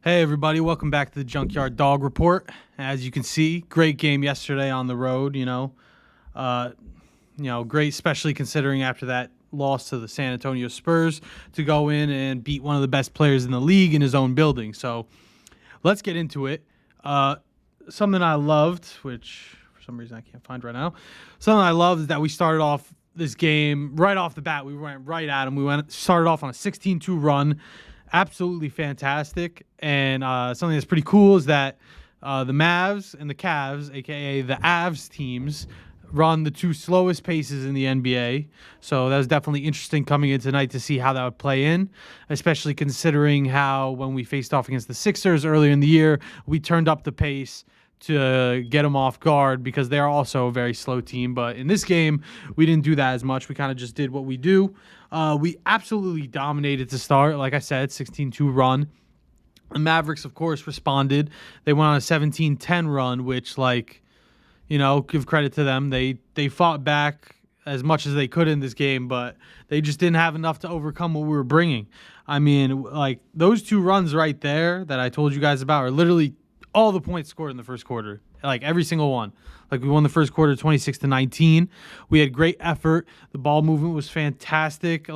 Hey everybody, welcome back to the Junkyard Dog Report. As you can see, great game yesterday on the road. Uh, great, especially considering after that loss to the San Antonio Spurs to go in and beat one of the best players in the league in his own building. So let's get into it. Something I loved, which for some reason I can't find right now. Something I loved is that we started off this game right off the bat. We went right at him. Started off on a 16-2 run. Absolutely fantastic. And something that's pretty cool is that the Mavs and the Cavs, aka the Avs teams, run the two slowest paces in the NBA. So that was definitely interesting coming in tonight to see how that would play in, especially considering how when we faced off against the Sixers earlier in the year, we turned up the pace to get them off guard because they're also a very slow team. But in this game, we didn't do that as much. We kind of just did what we do. We absolutely dominated to start. Like I said, 16-2 run. The Mavericks, of course, responded. They went on a 17-10 run, which, give credit to them. They fought back as much as they could in this game, but they just didn't have enough to overcome what we were bringing. I mean, those two runs right there that I told you guys about are literally all the points scored in the first quarter, every single one. We won the first quarter 26-19. We had great effort. The ball movement was fantastic.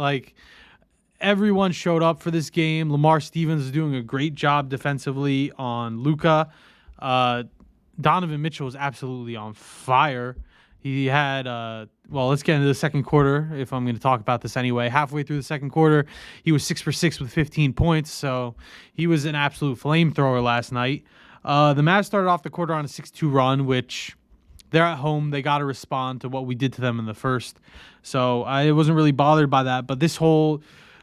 Everyone showed up for this game. Lamar Stevens is doing a great job defensively on Luka. Donovan Mitchell was absolutely on fire. He had, let's get into the second quarter if I'm going to talk about this anyway. Halfway through the second quarter, he was 6 for 6 with 15 points, so he was an absolute flamethrower last night. The Mavs started off the quarter on a 6-2 run, which they're at home. They got to respond to what we did to them in the first. So I wasn't really bothered by that. But this whole,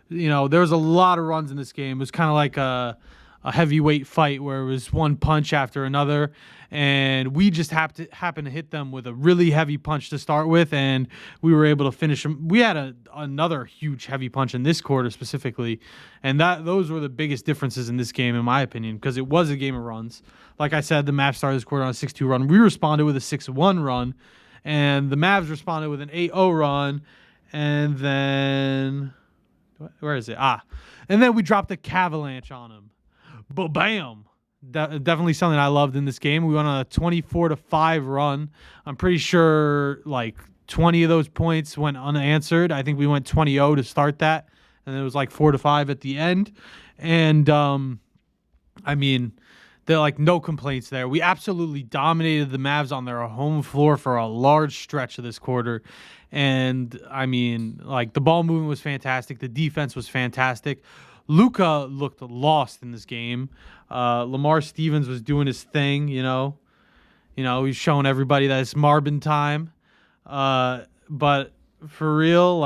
there was a lot of runs in this game. It was kind of like a heavyweight fight where it was one punch after another. And we just happened to hit them with a really heavy punch to start with, and we were able to finish them. We had another huge heavy punch in this quarter specifically, and those were the biggest differences in this game, in my opinion, because it was a game of runs. Like I said, the Mavs started this quarter on a 6-2 run. We responded with a 6-1 run, and the Mavs responded with an 8-0 run, and then where is it? And then we dropped a Cavalanche on them. But bam! Definitely something I loved in this game. We went on a 24-5 run. I'm pretty sure 20 of those points went unanswered. I think we went 20-0 to start that, and it was 4-5 at the end. And they're no complaints there. We absolutely dominated the Mavs on their home floor for a large stretch of this quarter. And the ball movement was fantastic. The defense was fantastic. Luka looked lost in this game. Lamar Stevens was doing his thing, he's showing everybody that it's Marbin time. But for real,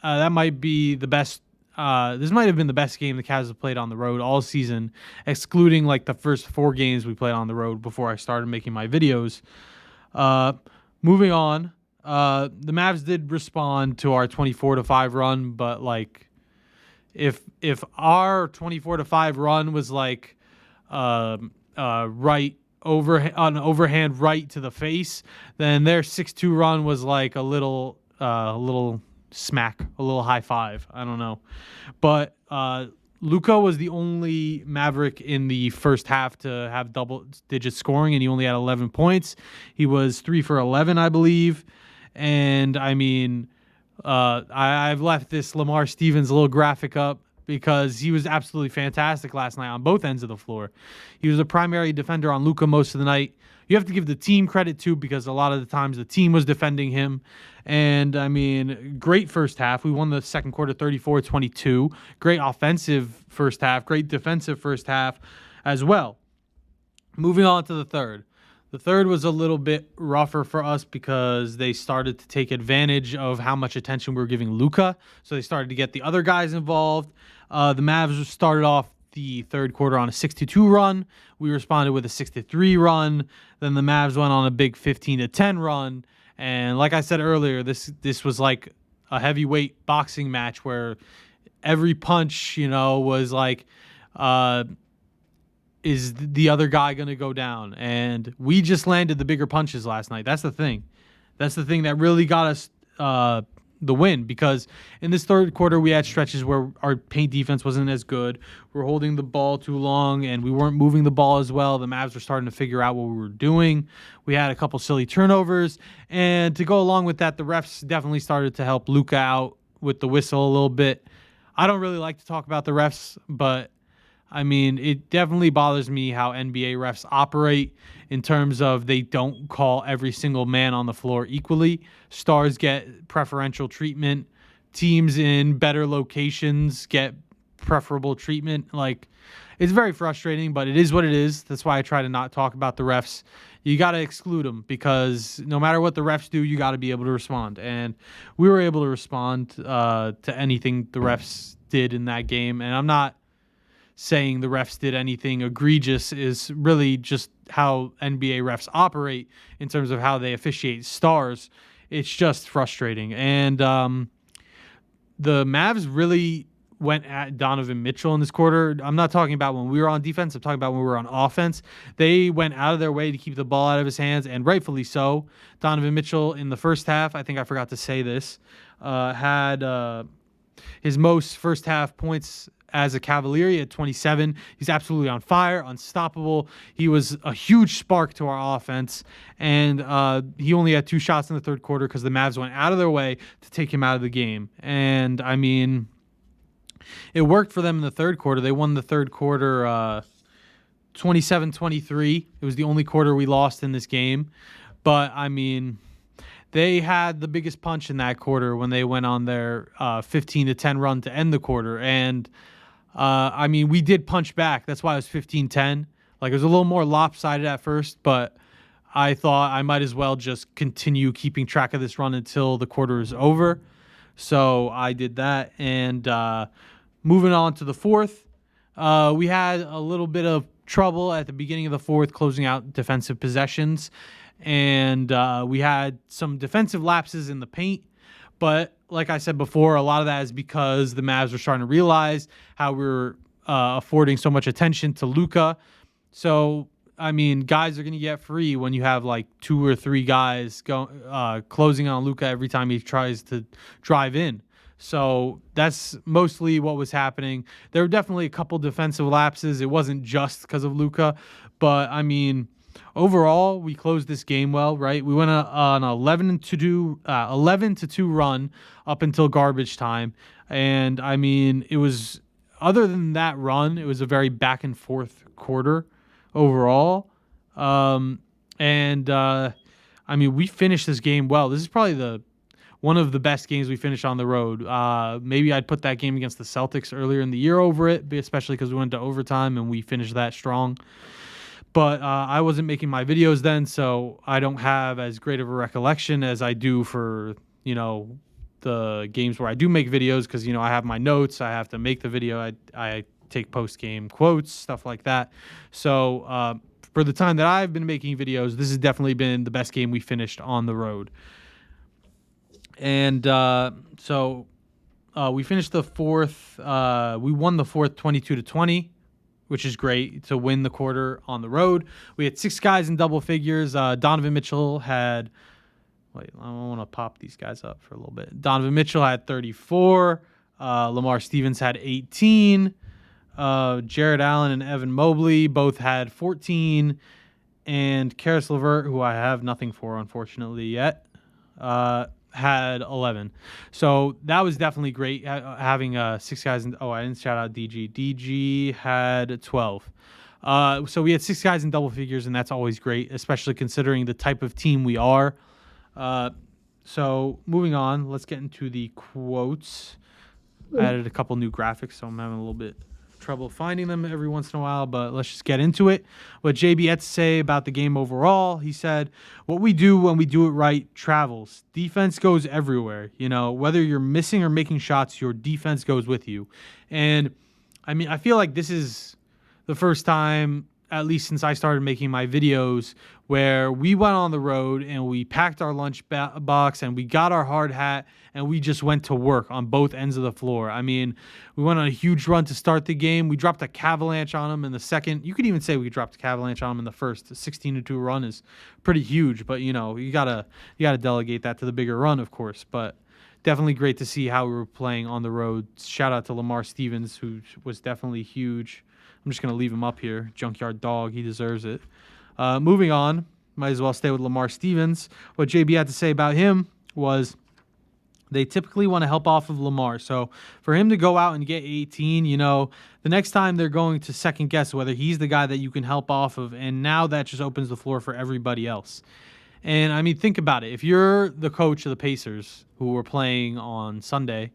that might be the best. This might have been the best game the Cavs have played on the road all season, excluding the first 4 games we played on the road before I started making my videos. Moving on, the Mavs did respond to our 24-5 run, but if our 24-5 run was an overhand right to the face, then their 6-2 run was a little smack, a little high five. I don't know, but Luka was the only Maverick in the first half to have double-digit scoring, and he only had 11 points. He was 3 for 11, I believe, and I've left this Lamar Stevens little graphic up because he was absolutely fantastic last night on both ends of the floor. He was a primary defender on Luka most of the night. You have to give the team credit too, because a lot of the times the team was defending him. And great first half. We won the second quarter 34-22. Great offensive first half, great defensive first half as well. Moving on to the third. The third was a little bit rougher for us because they started to take advantage of how much attention we were giving Luka. So they started to get the other guys involved. The Mavs started off the third quarter on a 6-2 run. We responded with a 6-3 run. Then the Mavs went on a big 15-10 run. And like I said earlier, this was like a heavyweight boxing match where every punch, was is the other guy going to go down? And we just landed the bigger punches last night. That's the thing. That's the thing that really got us the win, because in this third quarter we had stretches where our paint defense wasn't as good. We're holding the ball too long and we weren't moving the ball as well. The Mavs were starting to figure out what we were doing. We had a couple silly turnovers, and to go along with that, the refs definitely started to help Luka out with the whistle a little bit. I don't really like to talk about the refs, but I mean, it definitely bothers me how NBA refs operate in terms of they don't call every single man on the floor equally. Stars get preferential treatment. Teams in better locations get preferable treatment. Like, it's very frustrating, but it is what it is. That's why I try to not talk about the refs. You got to exclude them, because no matter what the refs do, you got to be able to respond. And we were able to respond to anything the refs did in that game. And I'm not saying the refs did anything egregious, is really just how NBA refs operate in terms of how they officiate stars. It's just frustrating. And the Mavs really went at Donovan Mitchell in this quarter. I'm not talking about when we were on defense. I'm talking about when we were on offense. They went out of their way to keep the ball out of his hands, and rightfully so. Donovan Mitchell in the first half, I think I forgot to say this, had his most first half points as a Cavalier. He had 27. He's absolutely on fire, unstoppable. He was a huge spark to our offense, and he only had 2 shots in the third quarter because the Mavs went out of their way to take him out of the game. And, I mean, it worked for them in the third quarter. They won the third quarter 27-23. It was the only quarter we lost in this game. But, I mean, they had the biggest punch in that quarter when they went on their 15-10 run to end the quarter. And, I mean, we did punch back. That's why it was 15-10. Like, it was a little more lopsided at first, but I thought I might as well just continue keeping track of this run until the quarter is over. So I did that. And moving on to the fourth, we had a little bit of trouble at the beginning of the fourth, closing out defensive possessions. And we had some defensive lapses in the paint. But like I said before, a lot of that is because the Mavs were starting to realize how we were affording so much attention to Luka. So, I mean, guys are going to get free when you have like 2 or 3 guys closing on Luka every time he tries to drive in. So that's mostly what was happening. There were definitely a couple defensive lapses. It wasn't just because of Luka, but I mean, overall, we closed this game well, right? We went on an 11-2 run up until garbage time. And, I mean, it was, other than that run, it was a very back and forth quarter overall. I mean, we finished this game well. This is probably one of the best games we finished on the road. Maybe I'd put that game against the Celtics earlier in the year over it, especially because we went to overtime and we finished that strong. But I wasn't making my videos then, so I don't have as great of a recollection as I do for, you know, the games where I do make videos, because, you know, I have my notes. I have to make the video. I take post-game quotes, stuff like that. So for the time that I've been making videos, this has definitely been the best game we finished on the road. And so we finished the fourth. We won the fourth 22-20. Which is great to win the quarter on the road. We had 6 guys in double figures. Donovan Mitchell had... Wait, I want to pop these guys up for a little bit. Donovan Mitchell had 34. Lamar Stevens had 18. Jared Allen and Evan Mobley both had 14. And Karis LeVert, who I have nothing for, unfortunately, yet, had 11. So that was definitely great, having 6 guys. I didn't shout out DG. DG had 12. So we had 6 guys in double figures, and that's always great, especially considering the type of team we are. So moving on, let's get into the quotes. I added a couple new graphics, so I'm having a little bit of trouble finding them every once in a while, but let's just get into it. What JB had to say about the game overall, he said, "What we do when we do it right travels. Defense goes everywhere. You know, whether you're missing or making shots, your defense goes with you." And I mean, I feel like this is the first time, at least since I started making my videos, where we went on the road and we packed our lunch box and we got our hard hat and we just went to work on both ends of the floor. I mean, we went on a huge run to start the game. We dropped a Cavalanche on them in the second. You could even say we dropped a Cavalanche on them in the first. The 16-2 run is pretty huge, but you know, you gotta delegate that to the bigger run, of course. But definitely great to see how we were playing on the road. Shout out to Lamar Stevens, who was definitely huge. I'm just going to leave him up here. Junkyard Dog, he deserves it. Moving on, might as well stay with Lamar Stevens. What JB had to say about him was they typically want to help off of Lamar. So for him to go out and get 18, the next time they're going to second guess whether he's the guy that you can help off of. And now that just opens the floor for everybody else. And I mean, think about it. If you're the coach of the Pacers who were playing on Sunday,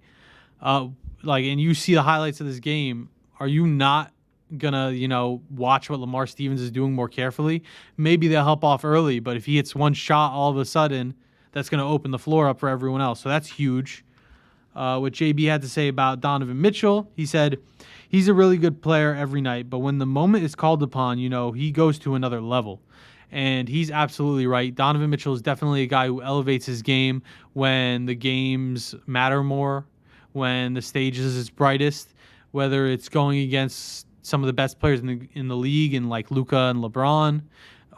and you see the highlights of this game, are you not gonna, watch what Lamar Stevens is doing more carefully? Maybe they'll help off early, but if he hits one shot all of a sudden, that's going to open the floor up for everyone else. So that's huge. What JB had to say about Donovan Mitchell, he said, he's a really good player every night, but when the moment is called upon, he goes to another level. And he's absolutely right. Donovan Mitchell is definitely a guy who elevates his game when the games matter more, when the stage is its brightest, whether it's going against some of the best players in the league, and like Luka and LeBron,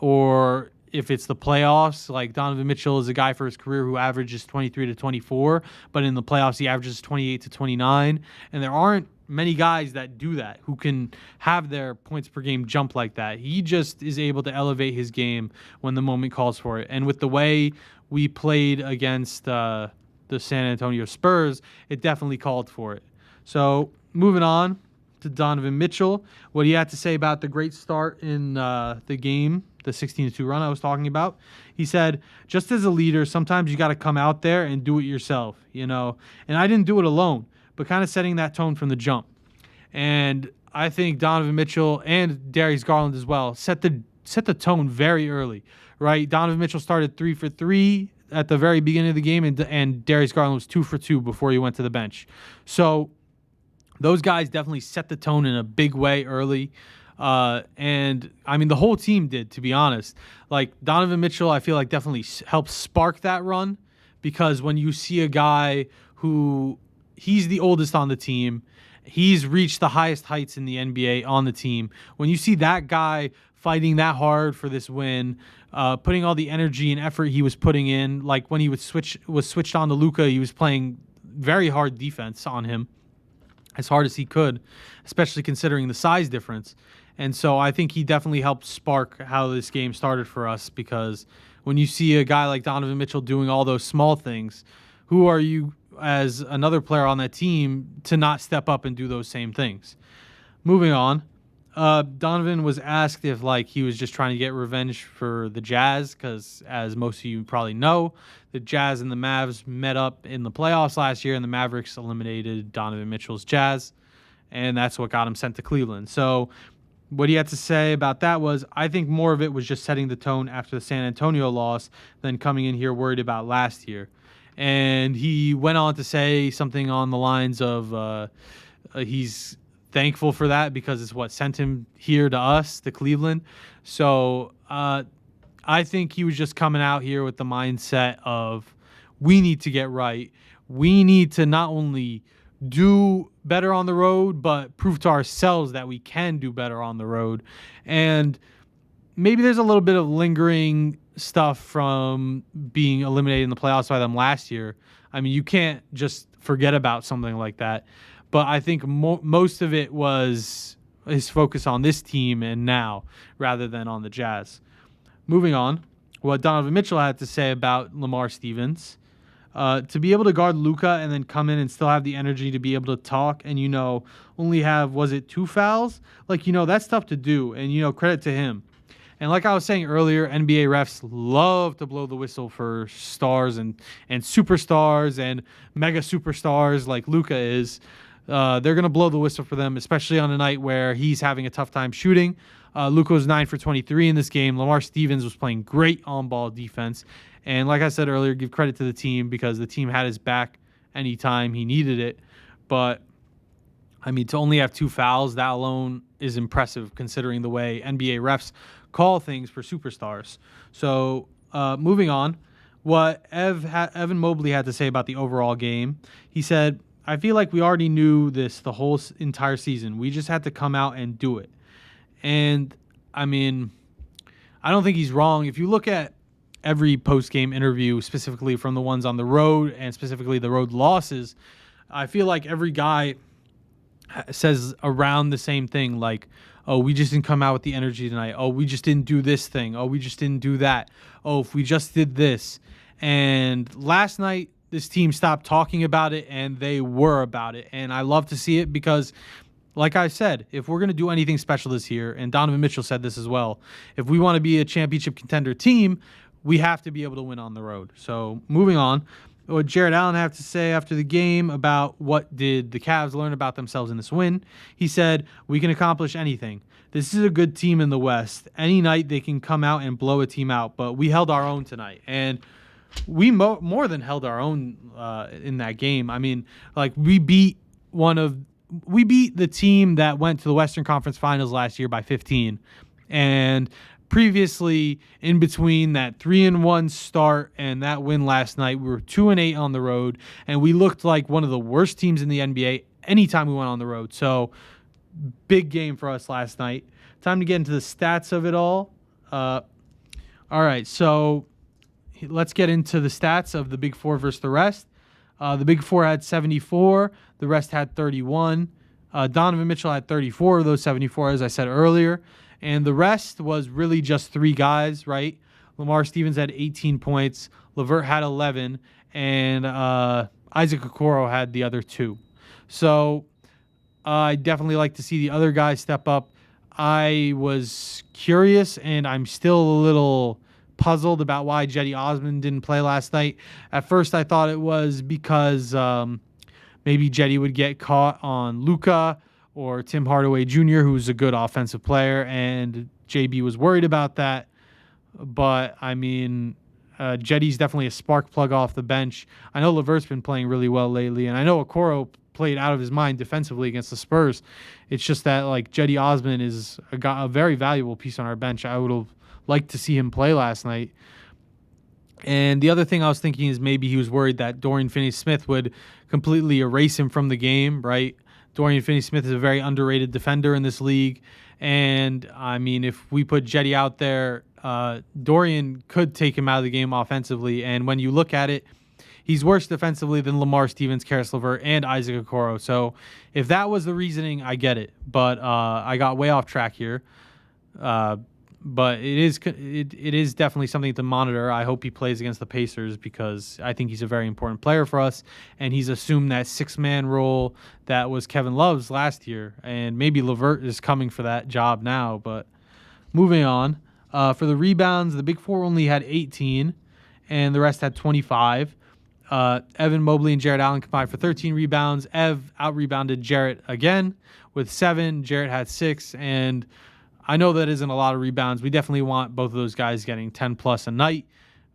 or if it's the playoffs. Like Donovan Mitchell is a guy for his career who averages 23 to 24, but in the playoffs he averages 28 to 29. And there aren't many guys that do that, who can have their points per game jump like that. He just is able to elevate his game when the moment calls for it. And with the way we played against the San Antonio Spurs, it definitely called for it. So moving on to Donovan Mitchell, what he had to say about the great start in the game, the 16-2 run I was talking about. He said, just as a leader, sometimes you got to come out there and do it yourself, And I didn't do it alone, but kind of setting that tone from the jump. And I think Donovan Mitchell and Darius Garland as well set the tone very early, right? Donovan Mitchell started 3 for 3 at the very beginning of the game, and Darius Garland was 2 for 2 before he went to the bench. So those guys definitely set the tone in a big way early. And I mean, the whole team did, to be honest. Like Donovan Mitchell, I feel like definitely helped spark that run, because when you see a guy who, he's the oldest on the team, he's reached the highest heights in the NBA on the team. When you see that guy fighting that hard for this win, putting all the energy and effort he was putting in, like when he was switched on to Luka, he was playing very hard defense on him, as hard as he could, especially considering the size difference. And so I think he definitely helped spark how this game started for us, because when you see a guy like Donovan Mitchell doing all those small things, who are you as another player on that team to not step up and do those same things? Moving on, Donovan was asked if he was just trying to get revenge for the Jazz, because as most of you probably know, the Jazz and the Mavs met up in the playoffs last year, and the Mavericks eliminated Donovan Mitchell's Jazz, and that's what got him sent to Cleveland. So what he had to say about that was, I think more of it was just setting the tone after the San Antonio loss than coming in here worried about last year. And he went on to say something on the lines of he's thankful for that, because it's what sent him here to us, to Cleveland. So I think he was just coming out here with the mindset of, we need to get right. We need to not only do better on the road, but prove to ourselves that we can do better on the road. And maybe there's a little bit of lingering stuff from being eliminated in the playoffs by them last year. I mean, you can't just forget about something like that. But I think most of it was his focus on this team and now, rather than on the Jazz. Moving on, what Donovan Mitchell had to say about Lamar Stevens. To be able to guard Luka and then come in and still have the energy to be able to talk and, only have, was it 2 fouls? That's tough to do, and, credit to him. And like I was saying earlier, NBA refs love to blow the whistle for stars and superstars and mega superstars like Luka is. They're going to blow the whistle for them, especially on a night where he's having a tough time shooting. Luka was 9 for 23 in this game. Lamar Stevens was playing great on-ball defense. And like I said earlier, give credit to the team, because the team had his back anytime he needed it. But, I mean, to only have 2 fouls, that alone is impressive considering the way NBA refs call things for superstars. So, moving on, what Evan Mobley had to say about the overall game. He said, I feel like we already knew this the whole entire season. We just had to come out and do it. And, I mean, I don't think he's wrong. If you look at every post-game interview, specifically from the ones on the road and specifically the road losses, I feel like every guy says around the same thing, like, oh, we just didn't come out with the energy tonight. Oh, we just didn't do this thing. Oh, we just didn't do that. Oh, if we just did this. And last night, this team stopped talking about it, and they were about it. And I love to see it because, like I said, if we're going to do anything special this year, and Donovan Mitchell said this as well, if we want to be a championship contender team, we have to be able to win on the road. So moving on, what Jared Allen have to say after the game about what did the Cavs learn about themselves in this win. He said, we can accomplish anything. This is a good team in the West. Any night they can come out and blow a team out, but we held our own tonight. And we more than held our own in that game. I mean, like, we beat the team that went to the Western Conference Finals last year by 15. And previously, in between that 3-1 start and that win last night, we were 2-8 on the road, and we looked like one of the worst teams in the NBA anytime we went on the road. So, big game for us last night. Time to get into the stats of it all. All right, so let's get into the stats of the Big Four versus the rest. The Big Four had 74. The rest had 31. Donovan Mitchell had 34 of those 74, as I said earlier. And the rest was really just three guys, right? Lamar Stevens had 18 points. LeVert had 11. And Isaac Okoro had the other 2. So I definitely like to see the other guys step up. I was curious, and I'm still a little puzzled about why Cedi Osman didn't play last night. At first, I thought it was because maybe Cedi would get caught on Luka or Tim Hardaway Jr., who's a good offensive player, and JB was worried about that. But, I mean, Cedi's definitely a spark plug off the bench. I know LeVert's been playing really well lately, and I know Okoro played out of his mind defensively against the Spurs. It's just that, like, Cedi Osman is a very valuable piece on our bench. I would have liked to see him play last night. And the other thing I was thinking is maybe he was worried that Dorian Finney-Smith would completely erase him from the game, right? Dorian Finney-Smith is a very underrated defender in this league. And, I mean, if we put Cedi out there, Dorian could take him out of the game offensively. And when you look at it, he's worse defensively than Lamar Stevens, Karis LeVert, and Isaac Okoro. So if that was the reasoning, I get it. But I got way off track here. But it is definitely something to monitor. I hope he plays against the Pacers because I think he's a very important player for us. And he's assumed that 6-man role that was Kevin Love's last year. And maybe LeVert is coming for that job now. But moving on. For the rebounds, the Big Four only had 18, and the rest had 25. Evan Mobley and Jarrett Allen combined for 13 rebounds. Ev out-rebounded Jarrett again with 7. Jarrett had 6, and I know that isn't a lot of rebounds. We definitely want both of those guys getting 10-plus a night.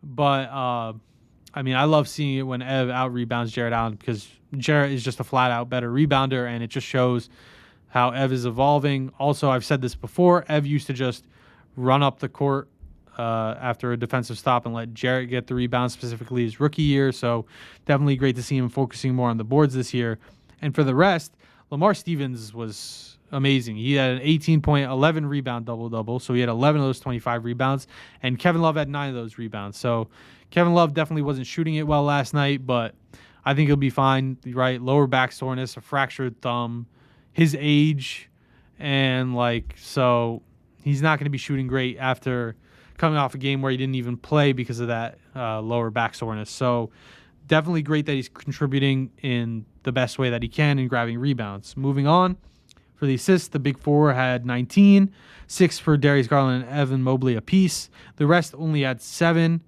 But, I mean, I love seeing it when Ev out-rebounds Jarrett Allen because Jarrett is just a flat-out better rebounder, and it just shows how Ev is evolving. Also, I've said this before, Ev used to just run up the court after a defensive stop and let Jarrett get the rebound, specifically his rookie year. So definitely great to see him focusing more on the boards this year. And for the rest, Lamar Stevens was amazing. He had an 18-point, 11 rebound double-double. So he had 11 of those 25 rebounds. And Kevin Love had 9 of those rebounds. So Kevin Love definitely wasn't shooting it well last night, but I think he'll be fine, right? Lower back soreness, a fractured thumb, his age, and so he's not going to be shooting great after coming off a game where he didn't even play because of that lower back soreness. So definitely great that he's contributing in the best way that he can and grabbing rebounds. Moving on, for the assists, the Big Four had 19, 6 for Darius Garland and Evan Mobley apiece. The rest only had 7,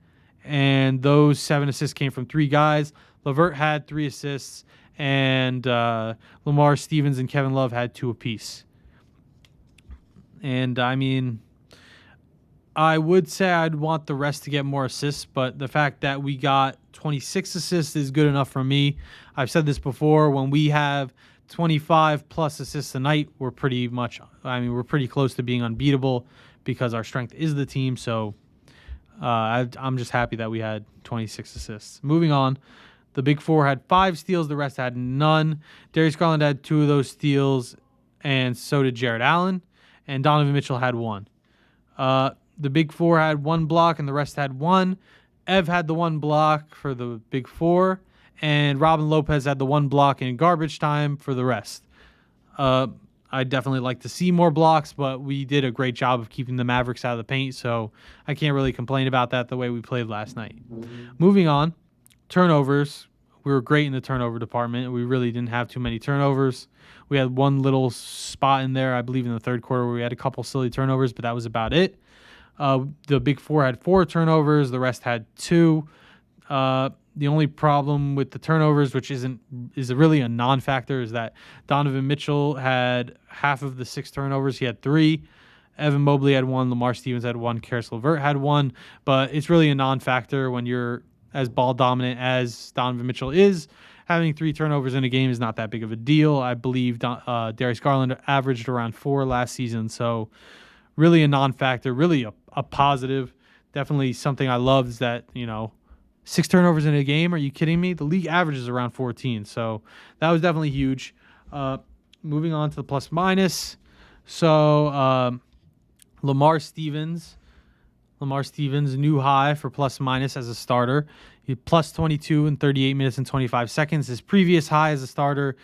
and those 7 assists came from 3 guys. LeVert had 3 assists, and Lamar Stevens and Kevin Love had 2 apiece. And, I mean, I would say I'd want the rest to get more assists, but the fact that we got 26 assists is good enough for me. I've said this before. When we have 25-plus assists a night, we're pretty close to being unbeatable because our strength is the team. So I'm just happy that we had 26 assists. Moving on, the Big Four had 5 steals. The rest had none. Darius Garland had 2 of those steals, and so did Jarrett Allen. And Donovan Mitchell had 1. The Big Four had 1 block, and the rest had 1. Ev had the one block for the big four, and Robin Lopez had the one block in garbage time for the rest. I'd definitely like to see more blocks, but we did a great job of keeping the Mavericks out of the paint, so I can't really complain about that the way we played last night. Moving on, turnovers. We were great in the turnover department. We really didn't have too many turnovers. We had one little spot in there, I believe, in the third quarter where we had a couple silly turnovers, but that was about it. The big four had 4 turnovers. The rest had 2. The only problem with the turnovers, which is really a non-factor, is that Donovan Mitchell had half of the 6 turnovers. He had 3. Evan Mobley had 1. Lamar Stevens had 1. Karis LeVert had 1. But it's really a non-factor when you're as ball dominant as Donovan Mitchell is. Having 3 turnovers in a game is not that big of a deal. I believe Darius Garland averaged around 4 last season. So really a non-factor, really a positive. Definitely something I love is that, 6 turnovers in a game. Are you kidding me? The league average is around 14. So that was definitely huge. Moving on to the plus minus. So Lamar Stevens, new high for plus minus as a starter. He plus 22 in 38 minutes and 25 seconds. His previous high as a starter,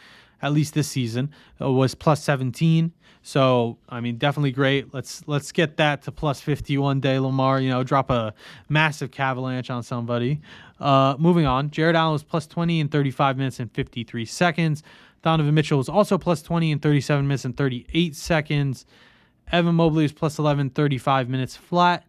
at least this season, was plus 17. So, definitely great. Let's get that to plus 50 one day, Lamar. Drop a massive Cavalanche on somebody. Moving on, Jared Allen was plus 20 in 35 minutes and 53 seconds. Donovan Mitchell was also plus 20 in 37 minutes and 38 seconds. Evan Mobley was plus 11 35 minutes flat.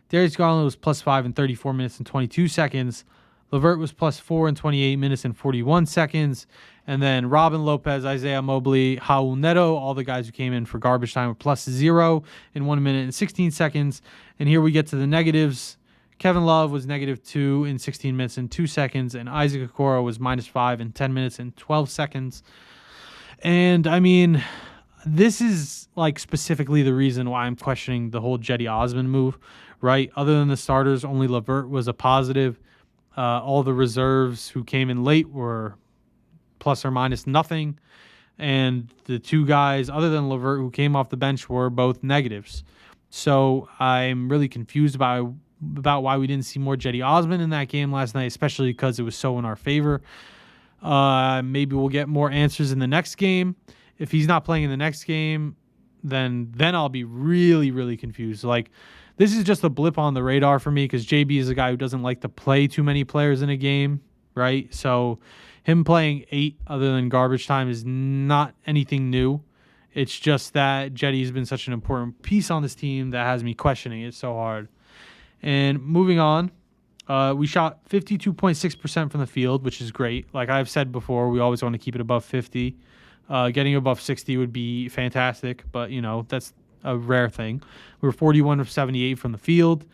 Darius Garland was plus 5 in 34 minutes and 22 seconds. LeVert was plus 4 in 28 minutes and 41 seconds. And then Robin Lopez, Isaiah Mobley, Raul Neto, all the guys who came in for garbage time were plus 0 in 1 minute and 16 seconds. And here we get to the negatives. Kevin Love was negative 2 in 16 minutes and 2 seconds. And Isaac Okoro was minus 5 in 10 minutes and 12 seconds. And, this is specifically the reason why I'm questioning the whole Cedi Osman move, right? Other than the starters, only LeVert was a positive. All the reserves who came in late were plus or minus nothing. And the 2 guys, other than LeVert, who came off the bench were both negatives. So I'm really confused about why we didn't see more Cedi Osman in that game last night, especially because it was so in our favor. Maybe we'll get more answers in the next game. If he's not playing in the next game, then I'll be really, really confused. This is just a blip on the radar for me because JB is a guy who doesn't like to play too many players in a game, right? So him playing 8 other than garbage time is not anything new. It's just that Cedi's been such an important piece on this team that has me questioning it so hard. And moving on, we shot 52.6% from the field, which is great. Like I've said before, we always want to keep it above 50. Getting above 60 would be fantastic, but, that's a rare thing. We were 41 of 78 from the field.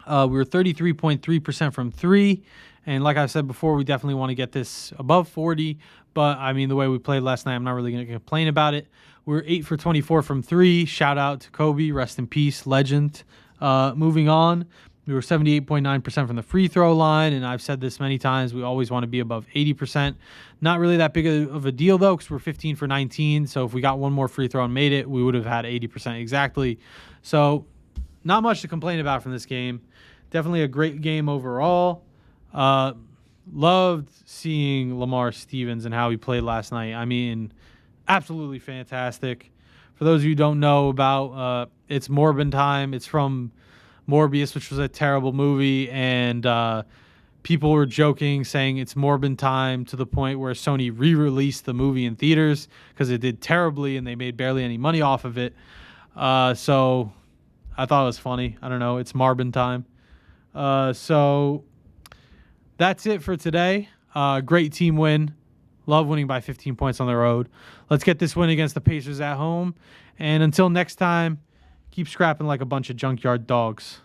We were 33.3% from 3. And like I said before, we definitely want to get this above 40. But, the way we played last night, I'm not really going to complain about it. We were 8 for 24 from 3. Shout out to Kobe. Rest in peace, legend. Moving on. We were 78.9% from the free throw line, and I've said this many times. We always want to be above 80%. Not really that big of a deal, though, because we're 15 for 19. So if we got one more free throw and made it, we would have had 80% exactly. So not much to complain about from this game. Definitely a great game overall. Loved seeing Lamar Stevens and how he played last night. Absolutely fantastic. For those of you who don't know about It's Morbin Time, it's from Morbius, which was a terrible movie, and people were joking, saying it's Morbin Time to the point where Sony re-released the movie in theaters because it did terribly and they made barely any money off of it. So I thought it was funny. I don't know. It's Morbin Time. So that's it for today. Great team win. Love winning by 15 points on the road. Let's get this win against the Pacers at home. And until next time, keep scrapping like a bunch of junkyard dogs.